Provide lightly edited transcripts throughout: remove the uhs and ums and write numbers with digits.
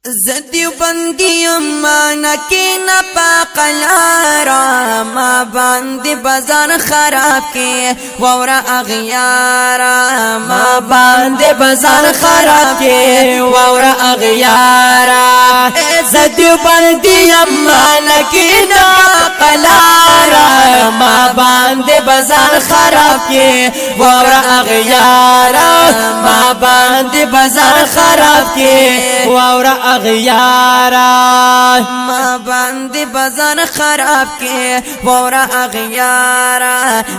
زدیو بندیم مانا کی نپاقلارا ما باندی بازار خراب کی وورا اغیارا ما باندی بازار خراب کی وورا اغیارا زدیو بندیم مانا کی نپاقلارا ما باندی بازار خراب کی وورا اغیارا ما باندی بازار خراب کی وورا اغیارا ما باندې بازار خراب کې وورا اغیارا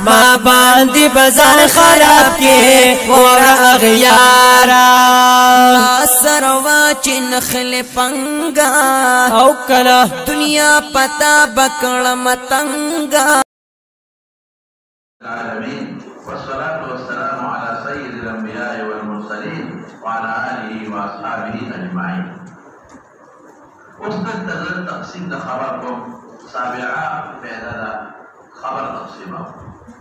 ما باندې بازار خراب کې وورا اغیارا سروا چن خل پنگا او کلا دنیا پتا بکړه متنگا العالمين والصلاة والسلام على سيد الأنبياء والمرسلين وعلى آله وأصحابه أجمعين. استد تغير تقسيم خبركم سابعة فعلا خبر تقسيمه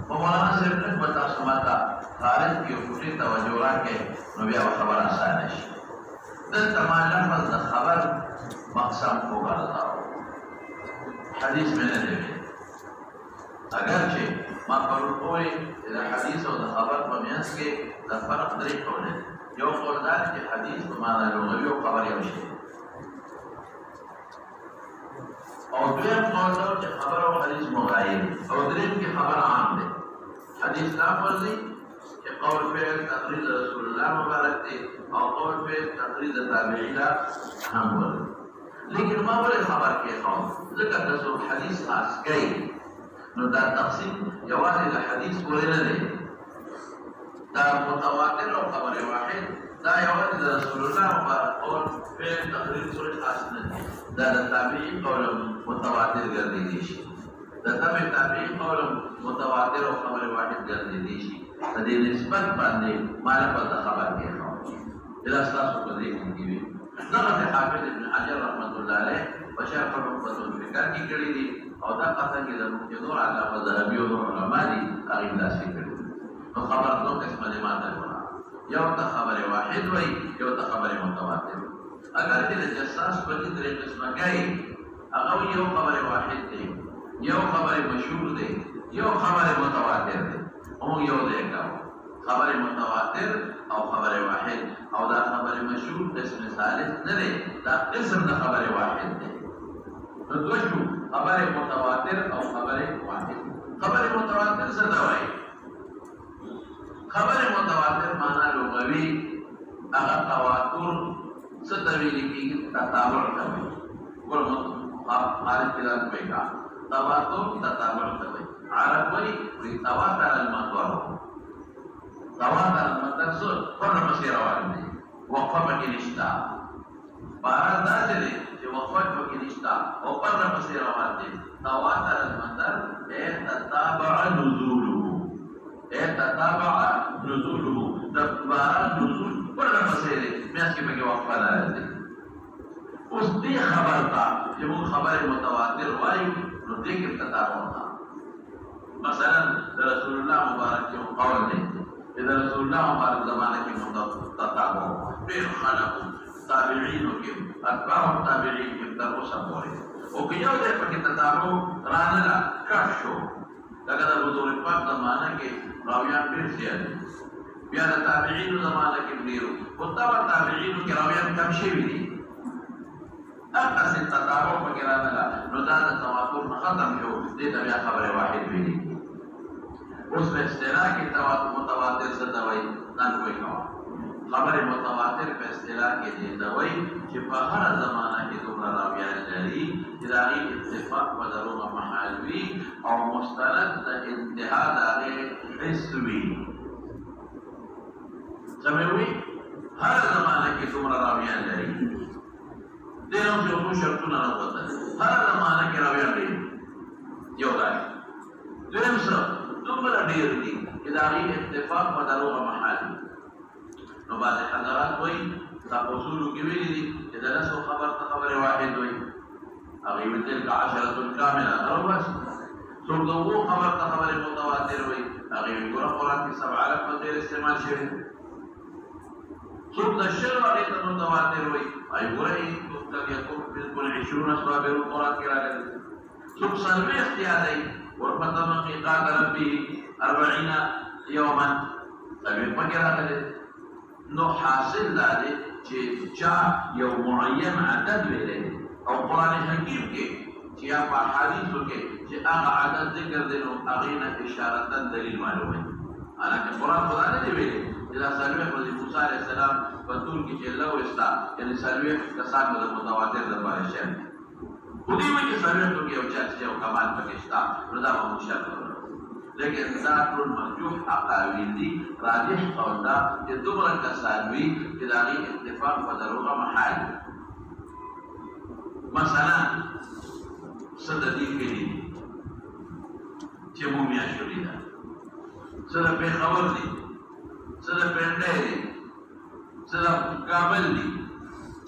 ومولانا سيدنا بتقسيماتا خارج کی وفقی توجہ کے نبی خبر آسانش دل تمام لفظ خبر مقسم کو کرتا ہو حدیث میں نے دیکھے اگرچہ ما پرول کوئی حدیث و خبر پمیانس کے فرق طریق ہونے یو قولدار کی حدیث بمانا لغوی و خبر یوشی اور دویم قولدار کی خبر و حدیث مغایر اور دریم کی خبر عام دے حدیث نام ورزی کہ قول فعل تقریر رسول اللہ مبارک دے اور قول فعل تقریر تابعی ہم ورزی لیکن ما بولے خبر کے قول ذکر رسول حدیث خاص گئی نو دا تقسیم جواز الحديث ولنا ليه دا متواتر او خبر واحد دا جواز رسول الله قول فعل تقرير سورة حسن دا تابعي قول متواتر گردی دیشی دا تابعي قول متواتر او خبر واحد گردی دیشی دا دی نسبت باندې معرفت خبر کې خو الى اساس کو دې کیږي نقد حافظ ابن حجر رحمه الله عليه وشرح الفقه الفقه کی کړی دی او دا قصه کې د مجدور علامه ذهبي او علماء دي هغه داسې کړي نو خبر دوه قسمه دي ماته وره یو ته خبر واحد وي یو ته خبر متواتر اگر چې د جساس په دې درې قسمه کوي هغه یو خبر واحد دی یو خبر مشهور دی یو خبر متواتر دی او یو دی خبر متواتر او خبر واحد او دا خبر مشهور قسم ثالث نه دی دا قسم د خبر واحد دی دوشو خبر متواتر او خبر واحد خبر متواتر څه دی وایي خبر متواتر معنا لغوي هغه تواتر څه ته ویل کېږي تتابع ته وایي ګور خارج کلام پیدا تواتر تتابع ته وایي عرب وایي تواتر المطر تواتر المطر څه پر مسیر روان دي وقفه کې نشته بارا دا چلے جو وقفت وکی نشتا او پر نفسی روان دے تواتر المطر تتابع نزولو بارا نزول پر نفسی دے میاس کی بکی وقفہ دارے دے اس دی خبر تا جب وہ خبر متواتر وائی نو دیکھ تتابع تا مثلا رسول اللہ مبارک کی قول دے اذا رسول اللہ مبارک زمانہ کی تتابع بیر خلق تابعین کے اتباع التابعین کے طرف سے پورے او کہ یو دے پکې تتابع رانلا کښو لکه د حضور پاک زمانہ کې راویان ډېر زیات بیا د تابعین زمانہ کې ډېر او تابعین کې راویان کم شوي دي هغه څه تتابع پکې رانلا نو دا د تواتر ختم شو دې ته بیا خبره واحد ویلي اوس په اصطلاح کې تواتر متواتر څه ته وایي ځان کوی کوه خبر متواتر په اصطلاح کې دی دوی چې په هر زمانہ کې دومره راویان لري چې د هغې اتفاق په دروغه محال وي او مستند د انتها د هغې حس وي څه مې وي هر زمانہ کې دومره راویان لري دې نو چې اومو شرطونه راوتل هر زمانہ کې راویان لري یو دا دویم څه دومره ډېر دي چې د هغې اتفاق په دروغه محال وي نو بعض حضرات وایي دا اصولو کې ویلي دي چې د لسو خبر ته خبر واحد وایي هغې ویل تلک عشرة کامله او بس څوک د اوو خبر ته خبر متواتر وایي هغې ویل ګوره قرآن کې 7 لفظ ډېر استعمال شوي ثم الشر عليه المتواتر وي أيوة قد يكون بالكل 20 أسباب القرآن كراجل ثم سلمي اختياري ورفتم ميقات ربه 40 يوما سبب مكراجل نو حاصل لاده چې چا یو معین عدد ویلې او قرآن حکیم کې چې په حدیثو کې چې هغه عدد ذکر دی نو هغه نه اشاره دلیل معلومه حالانکه قرآن خدا نه دی ویلي چې دا سلوه په موسی علیه السلام په طول کې چې الله وستا یعنی سلوه کسان د متواتر د باره شي خو دې وایي چې سلوه کې یو چا چې یو کمال پکې شته نو دا به مشابه لیکن دا ټول مرجوح اقاویل دي راجح قول دا چې دومره کسان وي چې د هغې اتفاق په دروغه محال مثلا څه د دې کلي دي چې مو میاشتې ده څه د پېښور دي څه د پنډۍ دي څه د کابل دي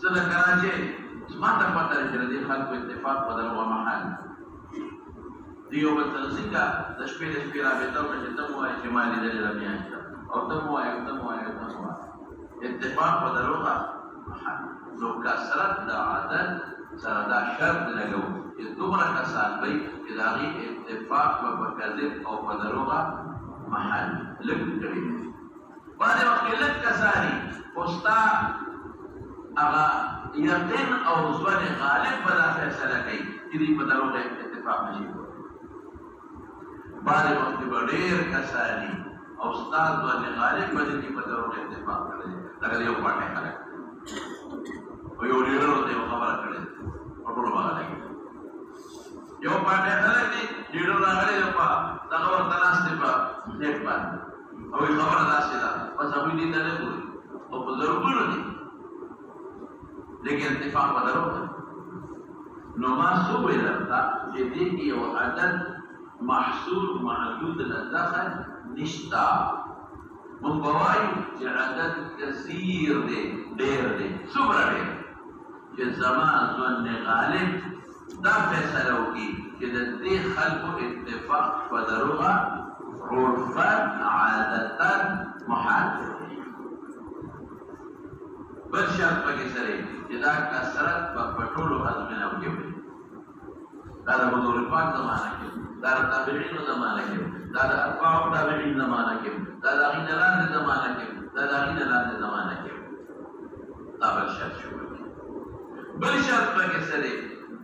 څه د کراچۍ ما ته پته ده چې د دې خلکو اتفاق په دروغه محال دیو بل څنګه د شپې رابطه وکړه چې ته مو وایې چې ما لیدلې ده میاشت او ته مو وایې اتفاق په دروغه نو کثرت د عدد سره دا شرط لګو چې دومره کسان وي چې د هغې اتفاق به په کذب او په دروغه محل لږ کوي بعضې وخت کې لږ کسان وي خو ستا هغه یقین او ژوند غالب به دا فیصله کوي چې دوی په دروغه اتفاق نشي کولی بعضې وخت کې به ډېر کسان وي او ستا ژوند غالب به دې په دروغه اتفاق کړی لکه د یو پاټی خلک او یو لیډر ورته یو خبره کړې په ټولو باندې لګي یو پاټی خلک دي لیډر راغلی دی په دغه ورته ناست دی په نیټ باندې او یې خبره داسې ده بس هغوی دې ته نه ګوري او په زرګونو دي لیکن اتفاق به دروغه نو ما څه وویل درته چې دې کې یو عدد محصور محدود الدخل نشته من بوایو چې عدد کثیر دی ډېر دی څومره ډېر چې زما ژوند غالب دا فیصله وکړي چې د دې خلکو اتفاق په دروغه عرفا عادتا محال دی بل شرط پکې سره چې دا کثرت په ټولو ازمنو کې وي دا د حضور پاک زمانه کې دا د تابعینو زمانه کې دا د اتباع تابعین زمانه کې دا د هغې نه لاندې زمانه کې دا د هغې نه لاندې زمانه کې دا بل شرط شو بل شرط پکې څه دی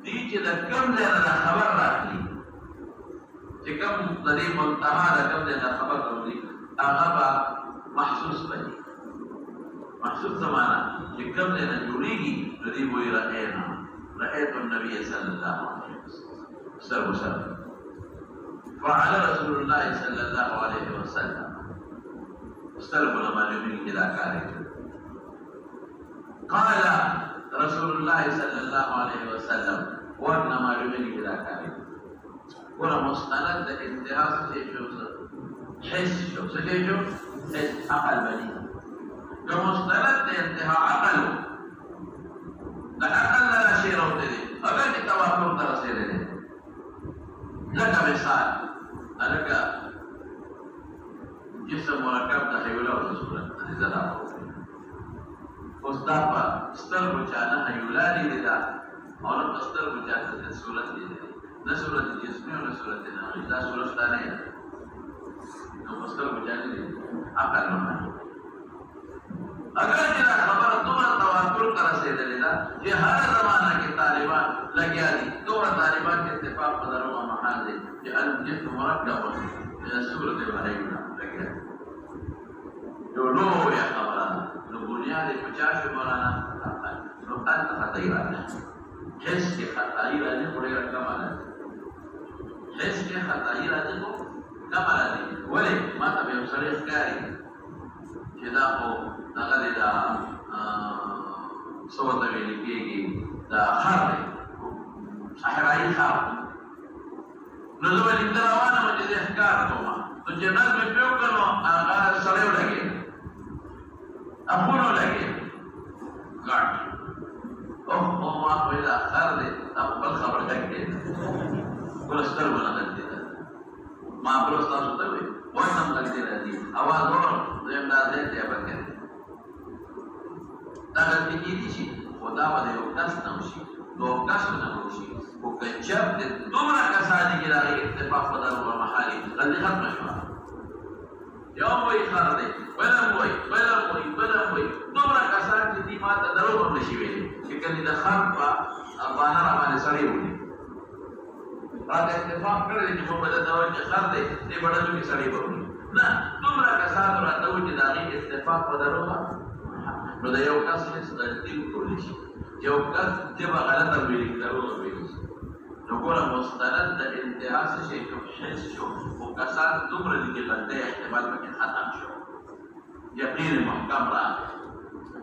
دي چې د کوم ځای نه دا خبر راغلي چې کوم د دې منتها د کوم ځای نه خبر راغلي هغه به محسوس به وي محسوس زمانه چې کوم ځای نه جوړېږي نو دوی به وایي رأيت النبي صلى الله عليه وسلم فعل رسول الله صلى الله عليه وسلم استلفوا لما يؤمن إلى كاره قال رسول الله صلى الله عليه وسلم وانما يؤمن إلى كاره ولا مستند انتهاء حس شو سكيشو حس عقل بني كمستند انتهاء عقله لعقل لا شيء روتي اگر کی تواتر ترسے دے لکه مثال لکه جسم مرکب د حیوله او صورت د زړه اوس دا په سترګو چانه حیوله لیدا او په سترګو چانه د صورت لیدا نه صورت جسمي او نه صورت نه دا صورت نه نو په سترګو چانه عقل نه اگر چې دا خبره دومره تواتر ته رسېدلې ده چې هر زمانه کې طالبان لګیا دي دومره طالبان کې اتفاق په دروغه محال دی چې الجسم مرکب من صورت الحیوله لګیا دي یو لویه خبره ده نو بنیاد یې په چا شو مولانا نو هلته خطایي راځي حس کې خطایي راځي خو ډېره کمه راځي حس کې خطایي راځي خو کمه راځي ولې ما ته به یو سړی ښکاري چې دا خو دغه دی دا څه ورته ویل کېږي دا خر دی صحرایي خر نو زه به لیکته روانه وم چې زه ښکار کوم نو چې نظم مې پرې وکړ نو هغه سړی ولګېد اپونه ولګېد ګاډ اوه ما ویل دا خر دی دا خو بل خبره ډکېده بله سترګو نه لګېده ما بله ستاسو ته وایي وایي هم لګېدی راځي اواز اور دویم دا ځای دی به کوي دا غلطي کېدی شي خو دا به د یو کس نه وشي دوه کسو نه وشي خو که چېرته دومره کسان دي چې د هغې اتفاق په دغه محالي غلطي ختمه شوه یو هم وایي خر دی بل هم وایي بل هم وایي بل هم وایي دومره کسان چې دي ما ته دروغ هم نشي ویلی چې کله د خر په بانه راباندې سړی ولي راته اتفاق کړی دی چې موږ به درته وایو چې خر دی دې بډزو کې سړی به ولي نه دومره کسانو راته وایي چې د هغې اتفاق په دروغ نو د یو کس هېڅ غلطي وکړلی شي یو کس ژبه غلطه ویلي دروغ ویلي شي نو ګوره مستند د انتها څه شی شو حس شو خو کسان دومره دي چې غلطۍ احتمال پکې ختم شو یقین محکم راغی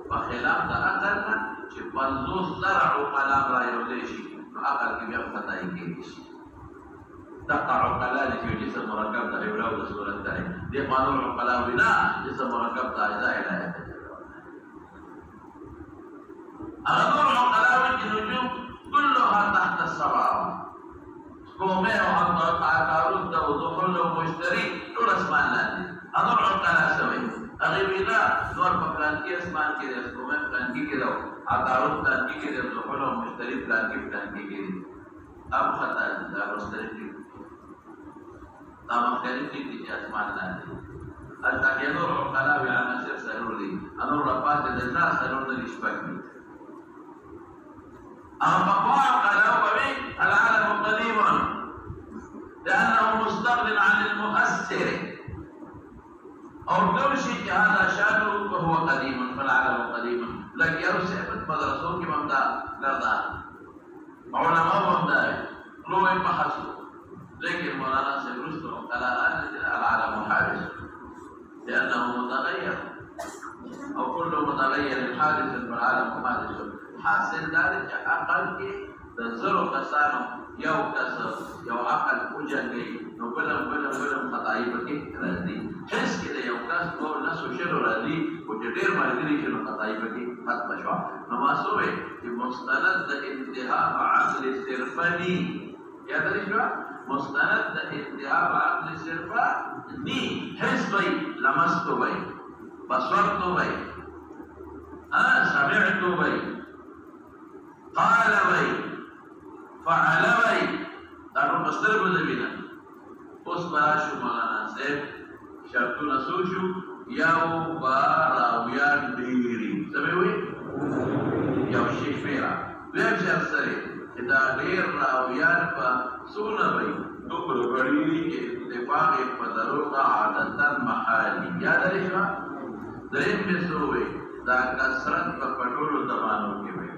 په خلاف د عقل نه چې 50,000 عقلا را یوځای شي نو عقل کې بیا خطایي کېدی شي دقه عقلا دي چې جسم مرکب د ایولاو د صورت دی دې قانون عقلا وي نه جسم مرکب د اجزا الهیه هغه نور عقلا وي چې نجوم كلها تحت السماوات قومي وعطارد وزحل ومشتري ټول اسمان لاندې انور عقلا سوي هغه وینا نور په پلان کې اسمان کې د قومي پلان کې کېدو عطارد پلان کې کېدو زحل ومشتري پلان کې کېدو اب خطا دا مشتري کې دا مختلف دي چې اسمان لاندې البته نور عقلا وی عن سر سروري انور رفات د الناس سرور د شپږ أما عقلا وبه العالم قديم لأنه مستغن عن المؤثر أو توشي هذا شأنه وهو قديم فالعالم قديم لكن يرسل مدرسون كما مدى لرضا علماء مدى قلوب بحثوا لكن مولانا سيبرست وقال العالم حادث لأنه متغير أو كل متغير حادث فالعالم حادث حاصل ذلك عقل کې د زرو کسانو یو کس یو عقل وجنګي نو بلم خطایي پکې راځي هیڅ کې د یو کس نور نسو شلو راځي او چې ډېر ملګري چې نو خطایي پکې ختمه شوه نو ما سوې چې مستند د انتها عقل صرفني یاد لرئ شو مستند د انتها عقل صرفني هیڅ وي لمستو وي بصرتو وي سمعتو وي قال وي فعل وي دا نو مستر بزوینا اوس براشو مولانا صاحب شرطونه سو شو یو باراویان ډیری سمې وي یو شي فیرا ویم شرط سره چې دا ډیر راویان په سونه وي دوکړو غړي کې اتفاق په دروغه عادتن محالي یاد لرئ شو دریم به سو وي دا کثرت په پټولو زمانو کې وي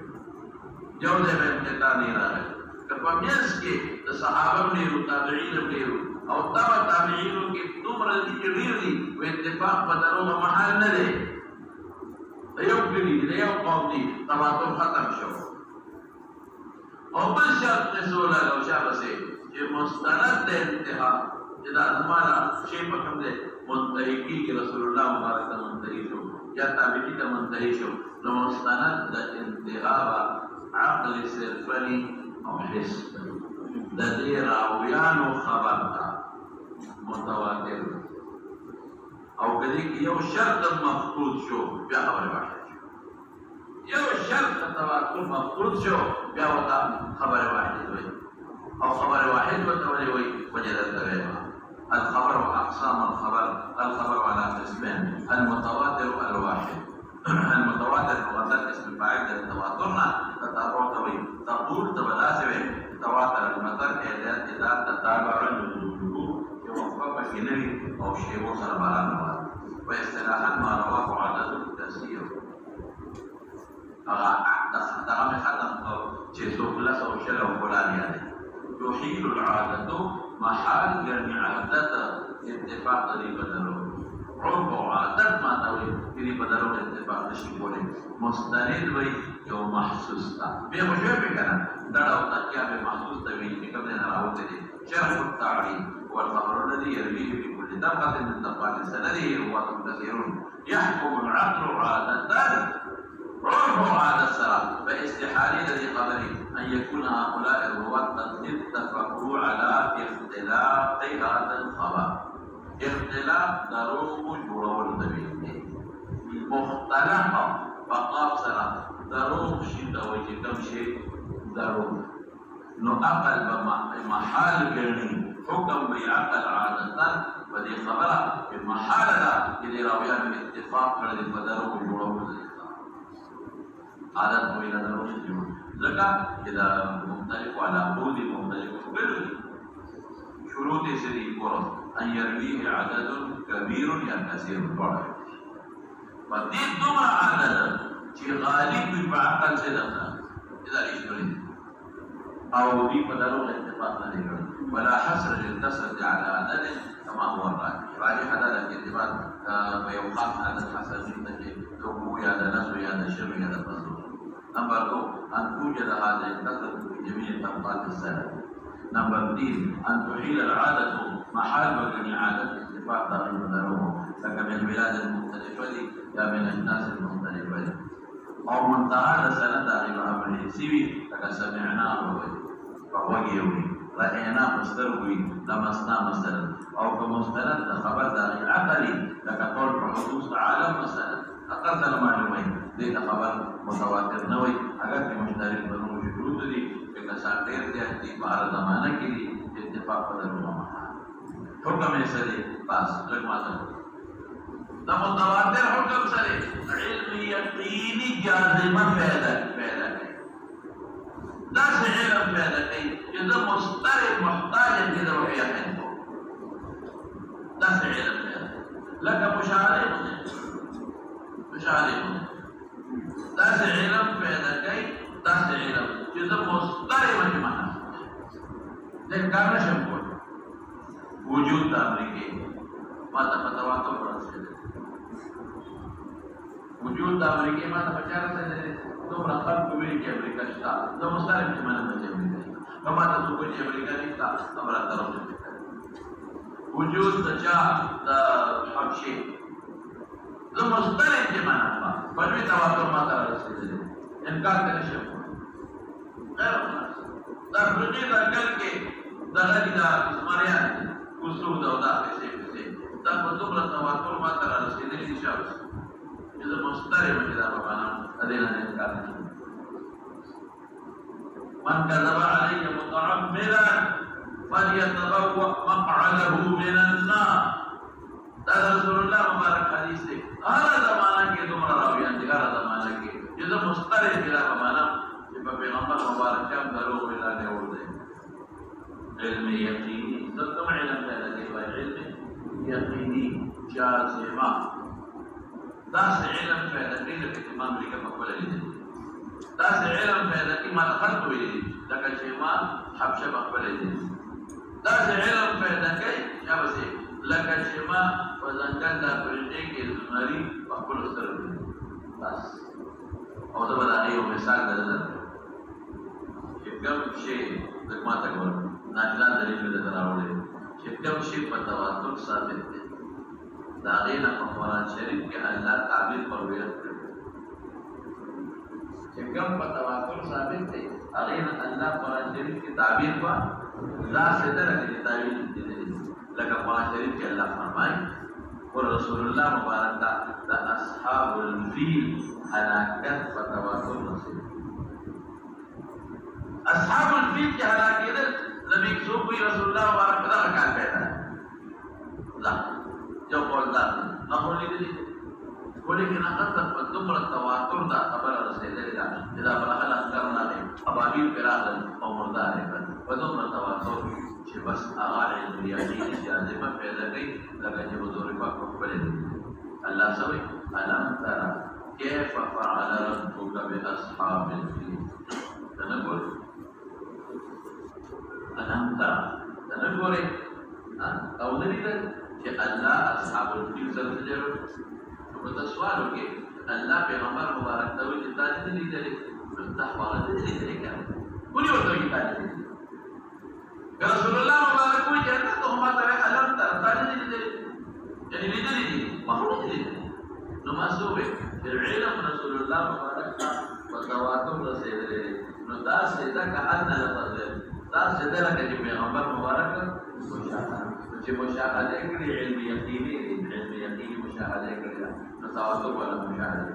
یو ځای به امتحان نه راغی که په میانس کې د صحابه ډېرو تابعین ډېرو او تبع تابعینو کې دومره دي چې ډېر دي و اتفاق په دروغه محال نه دی د یو کلي د یو قوم دي تواتر ختم شو او بل شرط نه سو لګو شابسې چې مستند د انتها چې دا زمانه شی په کوم دی منتهي کېږي رسول الله مبارک ته منتهي شو یا تابعین ته منتهي شو نو مستند د انتها عقل صرفني او حس د دې راویانو خبر تا متواتر او کله کې یو شرط مفقود شو بیا خبره واحد شو یو شرط تواتر مفقود شو بیا وتا خبره واحد وي او خبره واحد وتولي وي وجدت غيرها الخبر واقسام الخبر على قسمين المتواتر الواحد المتواتر مغذر اسم الفاعل للتواترنا تتابعوي تقول تبلاسوي تواتر المثل اذا تتابع الوجوه يوفق كنري او شيء وصل بلانوات واصطلاحا ما رواه عدد التسير دغه ختم چې څوک لس او شل او فلان یادي تحيل العادة محال ګرمي عادت اتفاق دی بدلو عرف او عادت ما دوي دې بدلو اتفاق نشي کولای مستند وي یو محسوس تا به مشوي وکړه دا او تکیا به محسوس ته وي چې کوم نه راوته دي شرح التعريف والخبر الذي يرويه في كل دقة من دقات سنده رواة كثيرون يحكم العقل عادة عرف عادة السلام فاستحالة لخبره أن يكون هؤلاء الرواة قد اتفقوا على اختلاف هذا الخبر اختلاف دروغ جوړول د ویلې مختلفه فقاف سرا دروغ شي ته وایي چې کوم شي دروغ نو عقل به محال ګڼي حکم به عقل عادتا په دې خبره چې محاله ده چې د راویانو اتفاق کړی په دروغ جوړولو عادت ویل دروغ جوړ ځکه چې دا مختلف علاقو دي مختلف ګڼي شروط یې سری کورس ان يرويه عدد كبير یا کثیر ډوړ په دې دومره عدد چې غالب وي په عقل سره ده دا هیڅ او دي بدلوا الاتفاق لديهم ولا حصر للكسرة على عدد كما هو الراجح راجح هذا الاتفاق ويوقف على الحسن جدا لو يا ذا نسو يا ذا شر يا ذا فضل نمبر 2 أن توجد هذه الكسرة في جميع طبقات السلف نمبر 3 أن تحيل العادة محال بقني عادة الاتفاق داخل مداره لك من البلاد المختلفة يا من الناس المختلفة او منتهى سند داخل امر سیوی لکه سمعنا وهو يوي رأينا مستروي لمسنا مستند او كمستند خبر داخل عقلي لك قول بحدوث عالم مستند اقل المعلومين دي خبر متواتر نوي اگر في مشترك بنو شروط دي بكسار دير دي بار زمانه کې دي اتفاق بدلونه حکم یې سره بس لګماته دا متواتر حکم سره علم یقینی جازمه پیدا کوي دا څه علم پیدا کوي چې دا مسترد محتاج دي د وحیات دا څه علم پیدا لکه مشاهده دا څه علم پیدا کوي دا څه علم چې دا مسترد مجمع ده کار نشم کول وجود د امریکې ما ته متواتر ورسېده وجود د امریکې ما ته بچاره سره دومره خلق ویل چې امریکا شته زه مستعد چې منم چې امریکا کما ته څوک چې امریکا نشته امر طرف وجود د چا د حبشي زه مستعد چې منم په دې تواتر ما ته رسېدل انکار نه شم غیر دا پرې دا کل کې دا لګي دا اسماریان کوڅو دا دا څه دا په دومره تواتر ما ته رسېدل چې شاوس إذا مسترب إلى ربنا أدينا الإنكار من كذب علي متعمدا فليتبوأ مقعده من النار هذا رسول الله مبارك حديث هذا زمانه کې دومره راویان دي هغه زمانه کې إذا مسترب إلى ربنا چې په پیغمبر مبارک هم دروغ ویل نه ورته علم یقیني څه علم دی علم یقیني جازمه دا څه علم پیدا کوي لکه امام امریکا په خپل لیدل دا څه علم پیدا کوي ما خلق ویلي لکه چې ما حبشه په خپل لیدل دا څه علم پیدا کوي یا وسه لکه چې ما په ځنګل د پرېټې کې زمري په خپل سره بس او دا بل یو مثال درته چې کوم شی د ماته ګور نه دلیل دې راوړل چې کوم شی په تواتر ثابت دی دا غینا په قرآن شریف کې الله تعبیر پر ویل کړی چې کوم په تواتر ثابت دی غینا الله قرآن شریف کې تعبیر په لا سدره کې تعبیر دي لکه قرآن شریف کې الله فرمایي اور رسول الله مبارک دا اصحاب الفیل هلاکت په تواتر نصیب اصحاب الفیل کې هلاکت نبی صوفي رسول الله مبارک دا کار پیدا لا جو قولدار نقول لي ولكن أخذت بالدمر التواتر دا خبر رسيدة دا إذا بلغنا أذكرنا لهم أبابيل فراغا أو مردارفا ودمر التواتر شي بس أغالي الرياضين جازمة فإذا كي لكن يبدو رفاق مقبلين الله سوي ألم ترى كيف فعل ربك بأصحاب الفيل تنقل ألم ترى تنقل أولي کہ اللہ اصحاب الفیل سره جوړ نو د سوالو کې الله پیغمبر مبارک ته وی چې تاسو دې لیدلې تحوال دې لیدلې کړه ولې ورته وی تاسو رسول الله مبارک وی چې تاسو هم ته علم تاسو دې لیدلې یعنی لیدلې دي مخلوق لیدلې نو مسوبه علم رسول الله مبارک او تواتر رسېدلې نو دا څه کا ان لفظ دا څه دا چې پیغمبر مبارک چې مشاهده کړي علم یقیني مشاهده کړي نو تواتر ولا مشاهده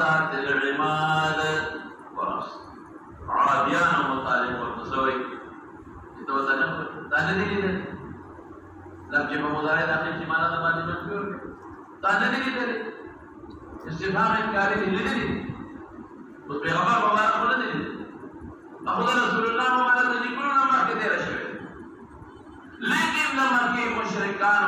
ذات العماد ورس عاديان مطالب والتسوي itu tanda diri tadi lam jika mudari dakhil di mana tempat dimaksud tanda diri tadi istifham inkari diri tadi terus Peygamber Muhammad apa tadi aku dan Rasulullah Muhammad tadi pun nama kita rasyid lekin nama kita musyrikan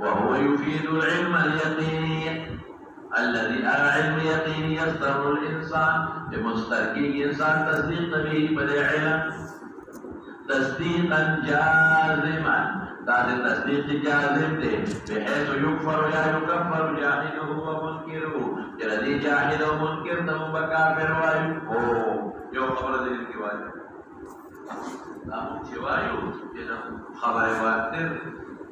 وهو يفيد العلم اليقيني الذي العلم يقيني يصدر الإنسان بمستركي إنسان تصديق به بالعلم تصديقا جازما هذا التصديق جازم بحيث يكفر يا يكفر جاهله ومنكره الذي جاهل ومنكر ثم بكافر ويكفر يوم خبر ذلك الكواجه لا مكوايو خبر واتر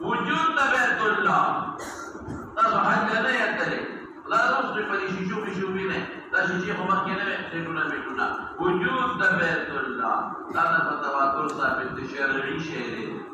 وجود بيت الله طبعا لا يدري لا نصرف لشيشوف شوفينه لا شيخ مكينه يحتاجون بيتنا وجود بيت الله لا نتواتر ثابت شرعي شيء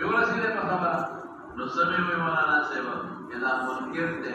يقول سيده فخبر نسمي مولانا سيبا اذا منكر ته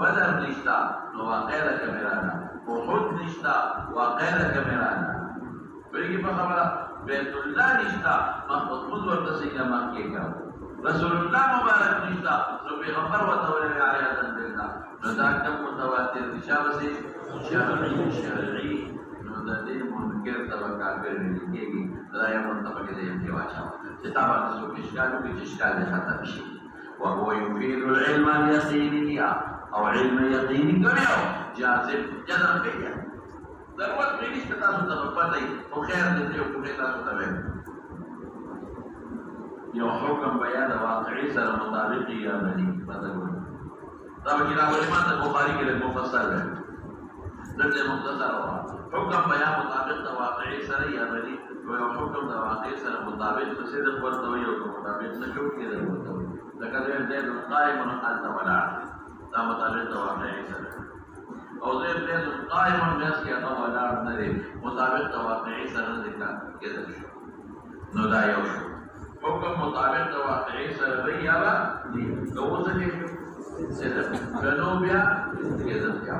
بدر نشتا نو واقع ده کمرانا وحود نشتا واقع ده کمرانا بلکې په خبره بیت الله نشتا محمود ورته سینا مکه کا رسول الله مبارک نشتا نو پیغمبر وته ولې آیات دلته نو دا کوم متواتر نشابه سي شرعي نو د دې منکر تبع کافر نه کېږي دا یو مطلب کې دی واچا چې تاسو څه اشکال کې اشکال ختم شي وهو يفيد العلم اليقيني او علم يقيني كميو جازم جزم بيا ضرورت مينيش تتاسو تبقى وخير دي وكل تاسو تبقى يو حكم بيان واقعي سر مطابقي يا بني فتقول طبعا كده علمات البخاري كده مفصل ہے درجه مختصر ہوا حکم بیان مطابق واقعي سر يا بني ويو حكم واقعي سر مطابق صدق ورتوي او مطابق نشو كده ورتوي لقد يدل قائم على ولا لا مطابق واقعي سر او زید قائم الناس کې هغه ولاړ نه دی مطابق د واقعي سره ذکر کېدل شو نو دا یو شو حکم مطابق د واقعي سره وی یا دی نو څه کې نو بیا کېدل بیا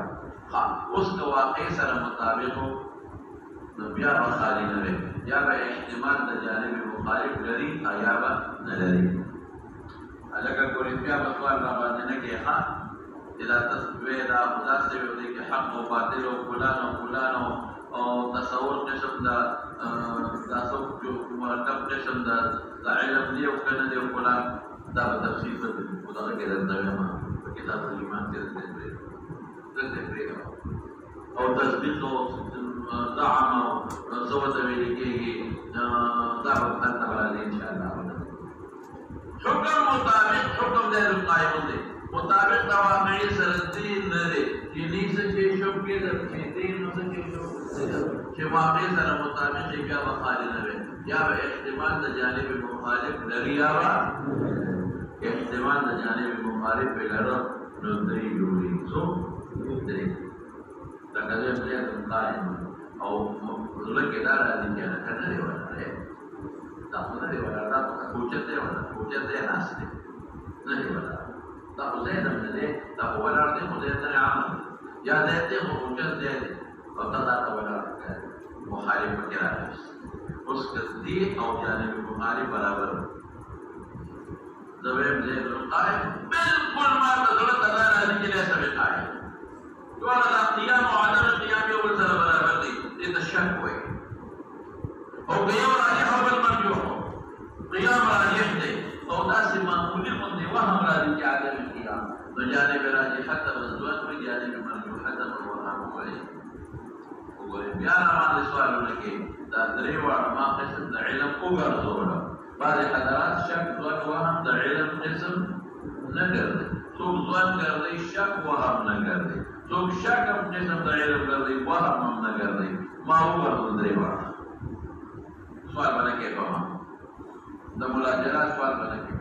ها اوس د واقعي سره مطابق نو بیا خالی نه وي یا به احتمال د جانب مخالف لري یا به نه لري الګا ګورې بیا په سوال را باندې نه کې ها اذا تسوي دا خدا سے وی کہ حق و باطل و فلان او تصور قسم دا تاسو جو مرکب قسم دا علم دی او کنه دی فلان دا تفصیل په خدا کې درته ما کتاب ایمان کې درته او تصدیق او دعم او سوت ویل کېږي دا حتی ولا ان شاء الله حکم مطابق حکم دې قائم دی مطابق د واقعي سره دین نه دی چې نیسه چې شوب کې د دین نو څه کې شو چې واقعي سره مطابق یې بیا خالی نه وي یا به احتمال د جانب مخالف لري یا احتمال د جانب مخالف لري نو درې جوړي څو درې دا کله چې قائم او لکه دا راځي چې نه کنه ولا دا څه دی ولا دا کوچته ولا کوچته ناشته نه دی ولا دا زید من دې دا ولا دې خو دې نه عمل یا دې خو کوچته دې او دا دا ولا مخالف کې راځي اوس کدي او جانب مخالف برابر زویم زید القائم بالکل ما تدرت دا راځي چې له سبق قائم ولا قيام وعدم القيام يوم سره برابر دي دې تشک وي او قيام راجح او بالمرجوح قيام راجح دي او داسې معمولي باندې وهم راځي چې عدم القيام نو جانب راجح حتى مزدوج وي جانب مرجوح حتى وهم وي وګورئ بیا باندې سوالونه کې دا درې واړه ما قسم د علم وګرځول بعض حضرات شک وهم د علم قسم نه ګرځي څوک ځوان ګرځي شک وهم نه ګرځي څوک شک هم قسم د علم ګرځي وهم هم نه ګرځي ما وګرځول درې واړه سوال باندې کې کوم د ملاجرات سوال باندې کې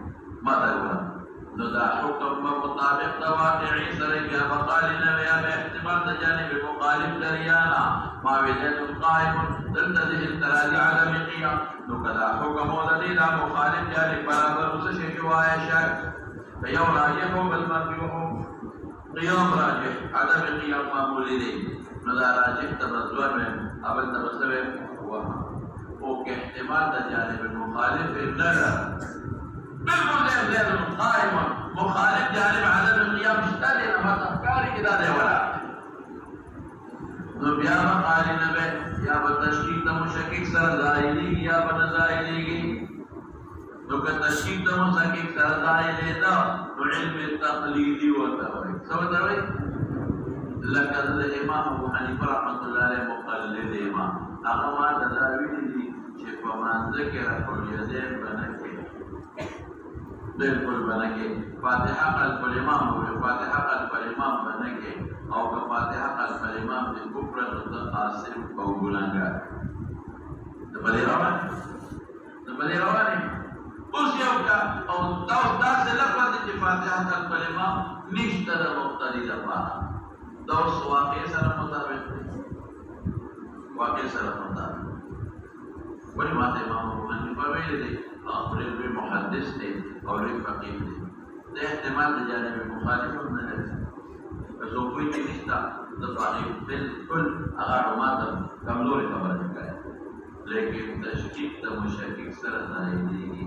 ما دا وایي نو دا حکم مطابق د واقعي سره بیا مقال نه بیا به احتمال د جانب مخالف لريانا ما وجد قائم ضد ذه التراجع عدم قيام نو کدا حکم ولدي دا مخالف جانب برابر اوس شي جوایا شک یو راجح بالمرجوح قيام راجح عدم قيام معمول دي نو دا راجح تبذر میں اول تبذر هو او کے احتمال د جانب مخالف نه بالکل غیر قائم مخالف جانب عدم القيام اشتغل ما تفكاري كده ده ولا نو بیا مقال نه به یا بتشکیک د مشکک سره ظاهری یا بنظاهری نو که تشکیک د مشکک سره ظاهری دا نو علم تقلیدی وته وي څه وته وي لکه د امام ابو حنیفه رحمۃ اللہ علیہ مقلد امام هغه ما د داوی دي چې په مانځ کې راکول یې بنکه بالکل بنکه فاتحه قلب الامام او فاتحه قلب الامام بنکه او که فاتحه قلب الامام د کفر د قاسم او ګلانګار د بلې روانه اوس یو کا او تاسو لپاره چې فاتحه قلب الامام نشته د مقتدی لپاره دا اوس واقع سره مطابق واقع سره مطابق ولی ماته امام ابو حنیفه ویل دي اخرج به محدث دي او فقيه دي ده احتمال د جانب مخالف نه لري فزو کوئی کې نشتا د باندې بالکل هغه ماته کمزوري خبره کوي لیکن تشکیک د مشکک سره ځایږي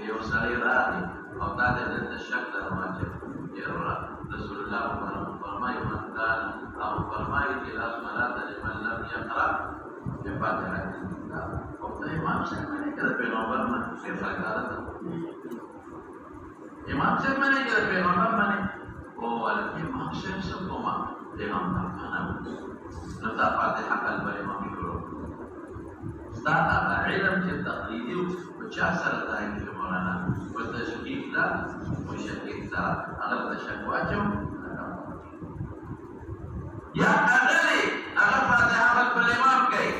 یو سړی راځي او دا د شک د راځي یره رسول الله فرمایي من قال او فرمایي چې لا صلاه لمن لم يقرأ بفاتحه الكتاب او د امام صاحب باندې کړه پیغمبر باندې څه فرق امام صاحب باندې کړه پیغمبر باندې او امام صاحب څه کومه پیغمبر باندې نو دا فاتحه قلب امام کړو دا علم چې تقلیدي او چا سره راځي مولانا په تشکیک دا مشکک دا هغه تشکوا چو یا هغه فاتحه قلب امام کوي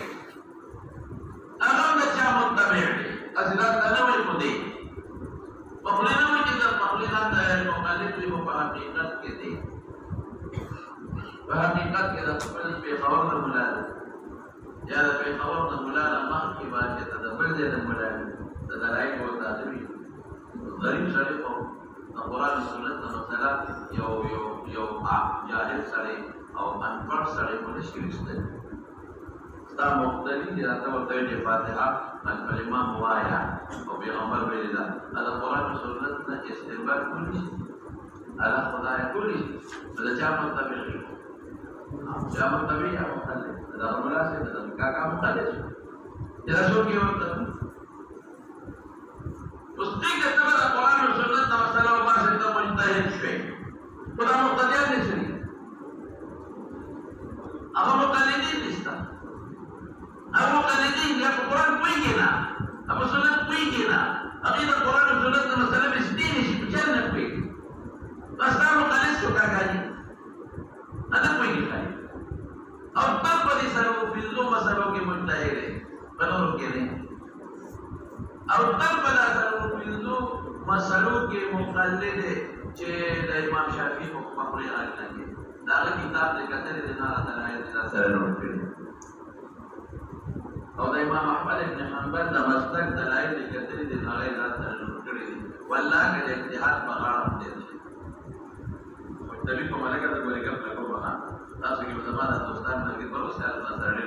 هغه د چا متبع دي حضرت تنوي کو دي مخلنا میں جب مخلنا ہے مخالف بھی وہ حقیقت کے دي د خپل پیښور د مولا یا د پیښور د مولا نه مخکې باندې ته د بل ځای د مولا د دلایل او تعبیر غریب سړی خو د قرآن سنت د مسله یو جاهل سړی او انپړ سړی په نشي رسېدلی دا مختلف دي راته ورته د فاتحه الکلمه موایا او پیغمبر ویل دا د قرآن سنت نه استنباط کولی شي الله خدای کولی دا چا مطابق چا مطابق یا مختلف دا مولا سے دا کاکا مختلف دا شو کې ورته اوس دې ته د قرآن او سنت د مسله او باسه ته مجتهد شوی خدا مقتدیان نشي هغه مقلدین نشته هغه مقلدین یا قرآن کوي نه هغه سنت کوي نه هغه د قرآن او سنت د مسله مستین شي په چل نه کوي بس دا مقلد شو کاکاجي اته کوي نه او تب په دې سره په دې مسلو کې مجتهد دی بلور کې نه او تب په دې سره په دې مسلو کې مقلد دی چې د امام شافعي په خپل راځي دا کتاب د کتل د نه راځي د سره نوٹ کړی او د امام احمد ابن حنبل د مسلک دلایل د کتل د نه راځي نوٹ کړی والله کې د اجتهاد په اړه دی مختلف ملګری د ګورګر په کومه تاسو کې زموږ دوستان د پروسه سره سره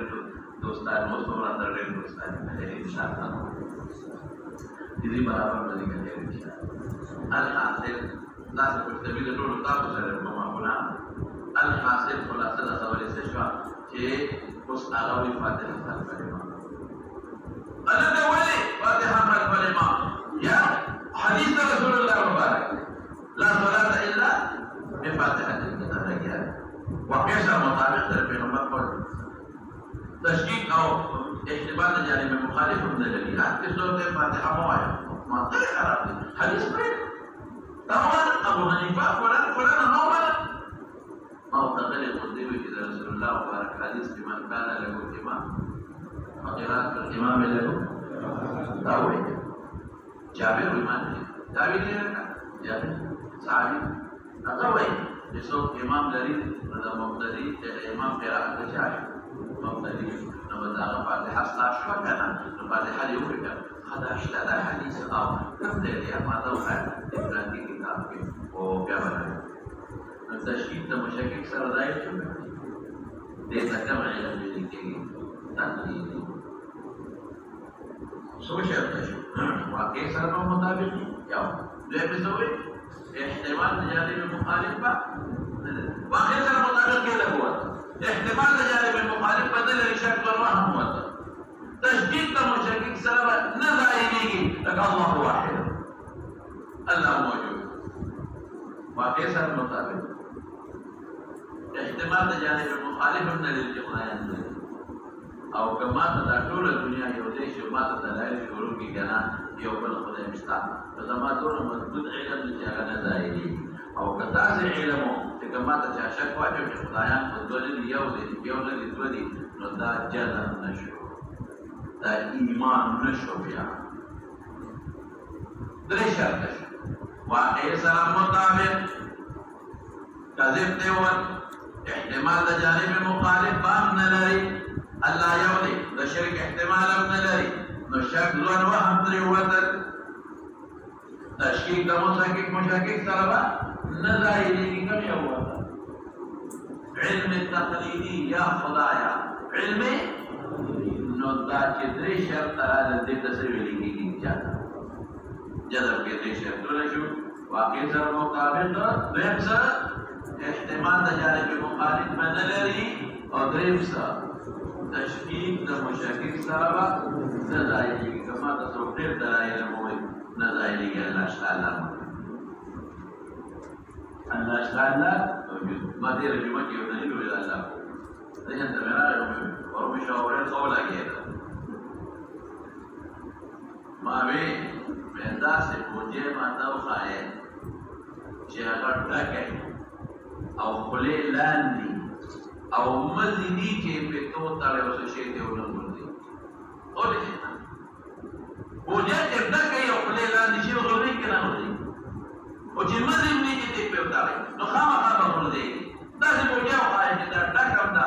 دوستان مو سره سره دوستان نه ان شاء الله دې برابر باندې کوي ان شاء الله الحاصل تاسو په دې ټول تاسو سره معاملات الحاصل خلاصه د سوال څه شو چې اوس هغه وی فاتحه کلمه انا ده ولي فاتحه کلمه یا حدیث رسول الله مبارک لا صلاه الا بفاتحه الكتاب وقيس مطابق البيغمبر قول تشكيك او احتمال جانب المخالف من الدليلات في سورة الفاتحة موايا ما طيب خراب حديث قريب طبعا ابو حنيفة فلان نوبل ما هو تقل القديم إلى رسول الله وبارك حديث بمن كان له إمام وقراءة الإمام له تاوي جابر إمام تاوي جابر صحابي تاوي جسو امام لري د مقتدی د امام قرات چای مقتدی نو دا فاتحه شو کنه نو فاتحه یو کړه دا شته حدیث او د دې ما دا وایي د کتاب کې او بیا باندې نو تشکیل د مشکک سره راځي چې دې څنګه علم دې کېږي تنظیم سوچ شو واقع سره مطابق یا دې په څه احتمال جانب المخالف واقع سره مطابق کې هوا احتمال جانب المخالف بدل شک والوهم هوا تشديد المشكك سره نه ځایږي لکه الله واحد الله موجود واقع سره مطابق احتمال جانب المخالف من للجمعيات او کما ته ټول دنیا یو دې چې ما ته دلایل شروع کی کنه یو بل خدای مشتا زما ټول مضبوط علم چې هغه نه ځایږي او کدا چې علم چې کما ته شک واچو چې خدایان په دولت یو دې دوه دي نو دا جنت نشو دا ایمان نشو بیا درې شرط واقع سره مطابق کذب ته ور احتمال د جانب مخالف بام نه لري الله يودي ده شرك احتمال من لري نو شك ځوان وهم ترې وتل تشکیک د مشکک سره به نه ځایږي کوم یو وته علم التقلیدي یا خدایا علم نو دا چې درې شرط راځي د تسویل کېږي جذب کې درې شرطونه شو واقع سره مطابق دریم سره احتمال د جانب مخالف من لري او دریم سره تشکیک د مشکک سره نه ځایږي کما تاسو ډېر دلایل مو نه ځایږي الله تعالی موجود ما دې رجوع کې یو دلیل ویل الله دغه ته راغلی او مشاوره قوله کېده ما وی دا سه پوجي ما دا وخایې چې هغه ډکه او خلې لاندې او مزيدي چې په تو تاله وسه شي ته ولګولې او دې پوجي چې ډکه یو خلې لاندې شي ورولې کنه ورولې او چې مزيدي چې په تاله نو خامخا ورولې دا چې پوجي وخایې چې دا ډکه دا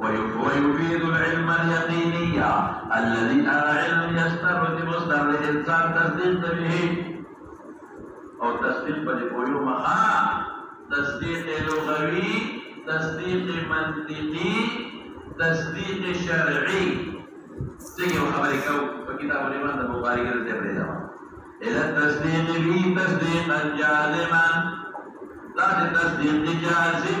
ويفيد العلم اليقيني الذي العلم يسترد مصدر الانسان تصديق به او تصديق بالقيوم تصديق لغوي تصديق منطقي تصديق شرعي سيو خبرك وكتاب الإمام البخاري كده الى التصديق به تصديقا جازما لا تصديق جازم